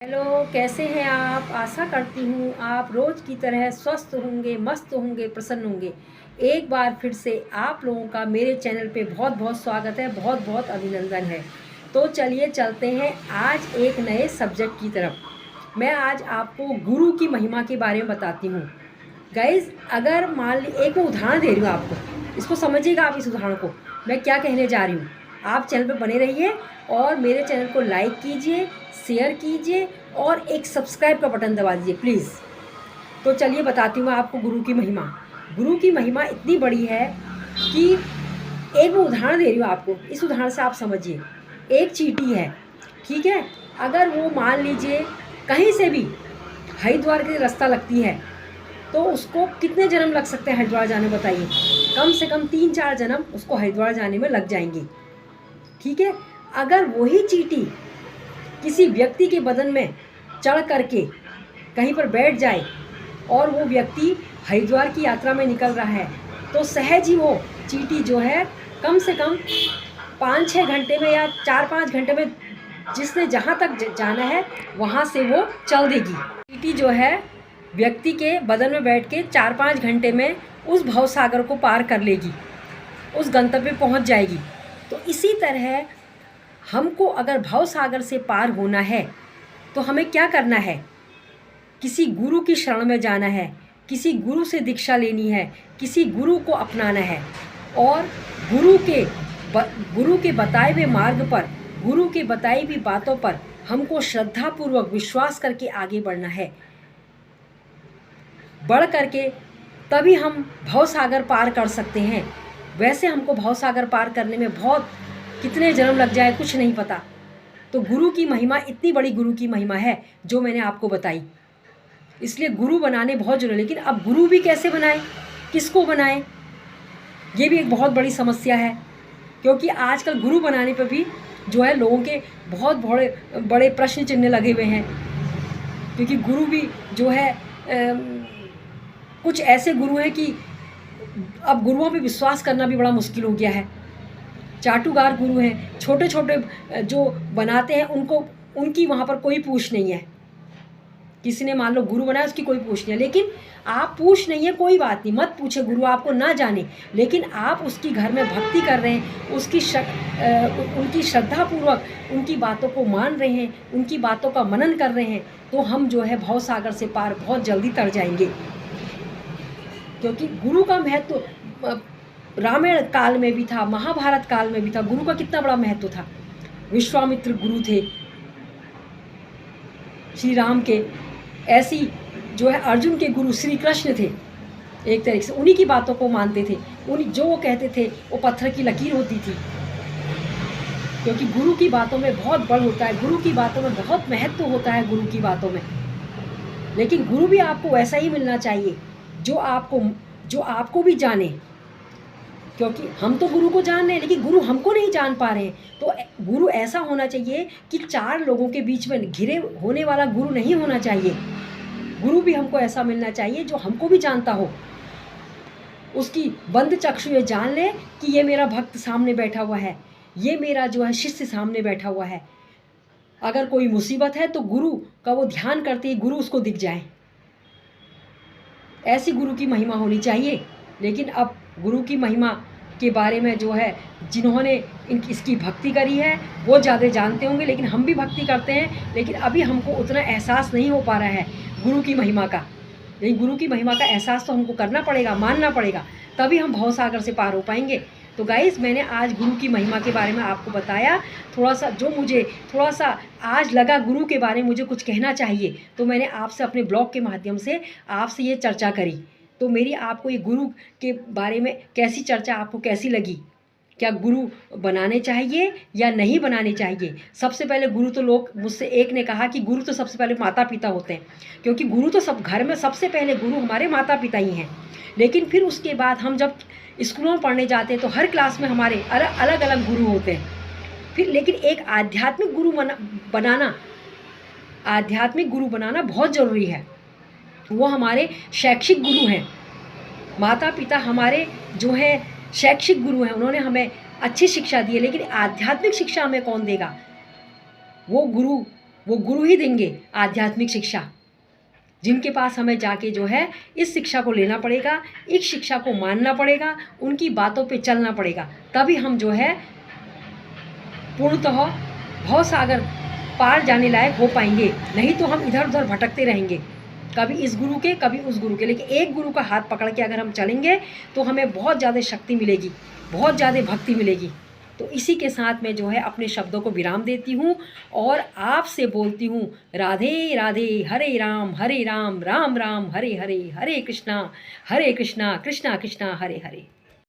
Hello, कैसे हैं आप। आशा करती हूँ आप रोज़ की तरह स्वस्थ होंगे, मस्त होंगे, प्रसन्न होंगे। एक बार फिर से आप लोगों का मेरे चैनल पे बहुत बहुत स्वागत है, बहुत बहुत अभिनंदन है। तो चलिए चलते हैं आज एक नए सब्जेक्ट की तरफ। मैं आज आपको गुरु की महिमा के बारे में बताती हूँ। गाइज, अगर मान ली एक मैं उदाहरण दे रही हूँ आपको, इसको समझिएगा आप। इस उदाहरण को मैं क्या कहने जा रही हूँ, आप चैनल पर बने रहिए और मेरे चैनल को लाइक कीजिए, शेयर कीजिए और एक सब्सक्राइब का बटन दबा दीजिए प्लीज़। तो चलिए बताती हूँ मैं आपको गुरु की महिमा। गुरु की महिमा इतनी बड़ी है कि एक मैं उदाहरण दे रही हूँ आपको, इस उदाहरण से आप समझिए। एक चींटी है, ठीक है। अगर वो मान लीजिए कहीं से भी हरिद्वार के रास्ता लगती है तो उसको कितने जन्म लग सकते हैं हरिद्वार जाने, बताइए। कम से कम 3-4 जन्म उसको हरिद्वार जाने में लग जाएंगे, ठीक है। अगर वही चींटी किसी व्यक्ति के बदन में चढ़ करके कहीं पर बैठ जाए और वो व्यक्ति हरिद्वार की यात्रा में निकल रहा है तो सहज ही वो चींटी जो है कम से कम 5-6 घंटे में या 4-5 घंटे में जिसने जहाँ तक जाना है वहाँ से वो चल देगी। चींटी जो है व्यक्ति के बदन में बैठ के 4-5 घंटे में उस भवसागर को पार कर लेगी, उस गंतव्य पहुँच जाएगी। तो इसी तरह हमको अगर भवसागर से पार होना है तो हमें क्या करना है, किसी गुरु की शरण में जाना है, किसी गुरु से दीक्षा लेनी है, किसी गुरु को अपनाना है और गुरु के बताए हुए मार्ग पर, गुरु के बताई हुई बातों पर हमको श्रद्धापूर्वक विश्वास करके आगे बढ़ना है। बढ़ करके तभी हम भवसागर पार कर सकते हैं। वैसे हमको भवसागर पार करने में बहुत कितने जन्म लग जाए कुछ नहीं पता। तो गुरु की महिमा इतनी बड़ी, गुरु की महिमा है जो मैंने आपको बताई। इसलिए गुरु बनाने बहुत जरूरी है। लेकिन अब गुरु भी कैसे बनाए, किसको बनाए, ये भी एक बहुत बड़ी समस्या है। क्योंकि आजकल गुरु बनाने पर भी जो है लोगों के बहुत बड़े बड़े प्रश्न चिन्ह लगे हुए हैं। क्योंकि गुरु भी जो है कुछ ऐसे गुरु हैं कि अब गुरुओं पे विश्वास करना भी बड़ा मुश्किल हो गया है। चाटुकार गुरु हैं, छोटे छोटे जो बनाते हैं उनको, उनकी वहाँ पर कोई पूछ नहीं है। किसी ने मान लो गुरु बनाया, उसकी कोई पूछ नहीं है। लेकिन आप पूछ नहीं है, कोई बात नहीं, मत पूछे, गुरु आपको ना जाने। लेकिन आप उसकी घर में भक्ति कर रहे हैं, उनकी श्रद्धापूर्वक उनकी बातों को मान रहे हैं, उनकी बातों का मनन कर रहे हैं, तो हम जो है भवसागर से पार बहुत जल्दी तर जाएंगे। क्योंकि गुरु का महत्व रामायण काल में भी था, महाभारत काल में भी था। गुरु का कितना बड़ा महत्व था। विश्वामित्र गुरु थे श्री राम के, ऐसी जो है अर्जुन के गुरु श्री कृष्ण थे। एक तरीके से उन्हीं की बातों को मानते थे, उन्हीं जो वो कहते थे वो पत्थर की लकीर होती थी। क्योंकि गुरु की बातों में बहुत बल होता है, गुरु की बातों में बहुत महत्व होता है, गुरु की बातों में। लेकिन गुरु भी आपको वैसा ही मिलना चाहिए जो आपको भी जाने। क्योंकि हम तो गुरु को जान रहे हैं लेकिन गुरु हमको नहीं जान पा रहे हैं। तो गुरु ऐसा होना चाहिए कि 4 लोगों के बीच में घिरे होने वाला गुरु नहीं होना चाहिए। गुरु भी हमको ऐसा मिलना चाहिए जो हमको भी जानता हो, उसकी बंद चक्षु ये जान ले कि ये मेरा भक्त सामने बैठा हुआ है, ये मेरा जो है शिष्य सामने बैठा हुआ है। अगर कोई मुसीबत है तो गुरु का वो ध्यान करते ही गुरु उसको दिख जाए। ऐसी गुरु की महिमा होनी चाहिए। लेकिन अब गुरु की महिमा के बारे में जो है जिन्होंने इसकी भक्ति करी है वो ज़्यादा जानते होंगे। लेकिन हम भी भक्ति करते हैं, लेकिन अभी हमको उतना एहसास नहीं हो पा रहा है गुरु की महिमा का। लेकिन गुरु की महिमा का एहसास तो हमको करना पड़ेगा, मानना पड़ेगा, तभी हम भवसागर से पार हो पाएंगे। तो गाइस, मैंने आज गुरु की महिमा के बारे में आपको बताया। थोड़ा सा जो मुझे थोड़ा सा आज लगा गुरु के बारे में मुझे कुछ कहना चाहिए, तो मैंने आपसे अपने ब्लॉग के माध्यम से आपसे ये चर्चा करी। तो मेरी आपको ये गुरु के बारे में कैसी चर्चा आपको कैसी लगी, क्या गुरु बनाने चाहिए या नहीं बनाने चाहिए। सबसे पहले गुरु तो लोग मुझसे एक ने कहा कि गुरु तो सबसे पहले माता पिता होते हैं। क्योंकि गुरु तो सब घर में सबसे पहले गुरु हमारे माता पिता ही हैं। लेकिन फिर उसके बाद हम जब स्कूलों में पढ़ने जाते हैं तो हर क्लास में हमारे अलग अलग गुरु होते हैं। फिर लेकिन एक आध्यात्मिक गुरु आध्यात्मिक गुरु बनाना बहुत ज़रूरी है। वो हमारे शैक्षिक गुरु हैं। माता पिता हमारे जो है शैक्षिक गुरु हैं, उन्होंने हमें अच्छी शिक्षा दी है। लेकिन आध्यात्मिक शिक्षा हमें कौन देगा, वो गुरु वो गुरु ही देंगे आध्यात्मिक शिक्षा, जिनके पास हमें जाके जो है इस शिक्षा को लेना पड़ेगा, इस शिक्षा को मानना पड़ेगा, उनकी बातों पे चलना पड़ेगा, तभी हम जो है पूर्णतः भवसागर पार जाने लायक हो पाएंगे। नहीं तो हम इधर उधर भटकते रहेंगे, कभी इस गुरु के कभी उस गुरु के। लेकिन एक गुरु का हाथ पकड़ के अगर हम चलेंगे तो हमें बहुत ज़्यादा शक्ति मिलेगी, बहुत ज़्यादा भक्ति मिलेगी। तो इसी के साथ मैं जो है अपने शब्दों को विराम देती हूँ और आपसे बोलती हूँ राधे राधे, हरे राम राम राम हरे हरे, हरे कृष्णा कृष्णा कृष्णा हरे हरे।